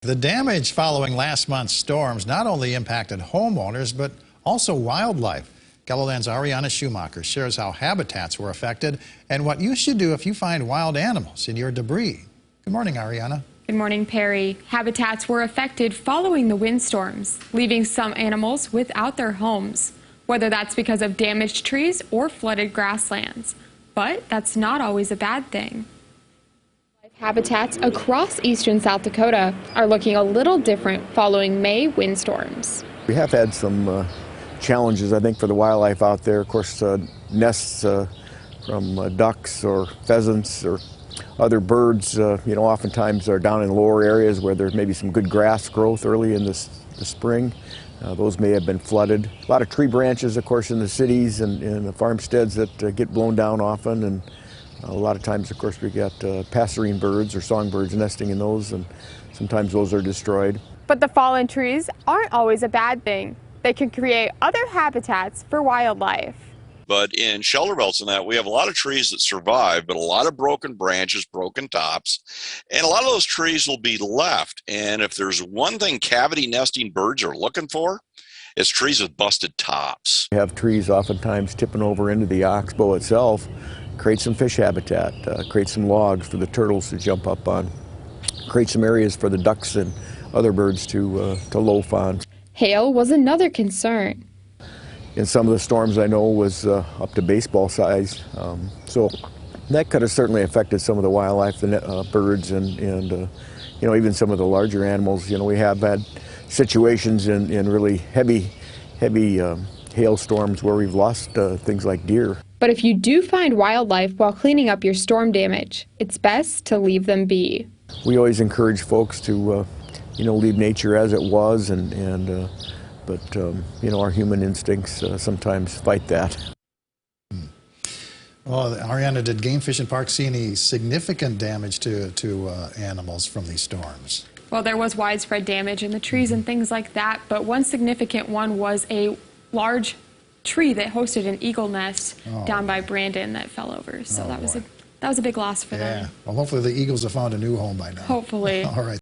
The damage following last month's storms not only impacted homeowners, but also wildlife. KELOLAND's Ariana Schumacher shares how habitats were affected and what you should do if you find wild animals in your debris. Good morning, Ariana. Good morning, Perry. Habitats were affected following the windstorms, leaving some animals without their homes, whether that's because of damaged trees or flooded grasslands. But that's not always a bad thing. Habitats across eastern South Dakota are looking a little different following May windstorms. We have had some challenges, I think, for the wildlife out there. Of course, nests from ducks or pheasants or other birds, oftentimes are down in lower areas where there's maybe some good grass growth early in the spring. Those may have been flooded. A lot of tree branches, of course, in the cities and in the farmsteads that get blown down often. And a lot of times, of course, we got passerine birds or songbirds nesting in those, and sometimes those are destroyed. But the fallen trees aren't always a bad thing. They can create other habitats for wildlife. But in shelter belts and that, we have a lot of trees that survive, but a lot of broken branches, broken tops, and a lot of those trees will be left. And if there's one thing cavity nesting birds are looking for, it's trees with busted tops. We have trees oftentimes tipping over into the oxbow itself, create some fish habitat, create some logs for the turtles to jump up on, create some areas for the ducks and other birds to loaf on. Hail was another concern. In some of the storms, I know, was up to baseball size, so that could have certainly affected some of the wildlife, the birds, and even some of the larger animals. We have had situations in really heavy hailstorms where we've lost things like deer. But if you do find wildlife while cleaning up your storm damage, it's best to leave them be. We always encourage folks to leave nature as it was, but our human instincts sometimes fight that. Well, Ariana, did Game Fish and Park see any significant damage to animals from these storms? Well, there was widespread damage in the trees and things like that, but one significant one was a large tree that hosted an eagle nest down by Brandon that fell over. So that was a big loss for them. Well, hopefully the eagles have found a new home by now. Hopefully. All right.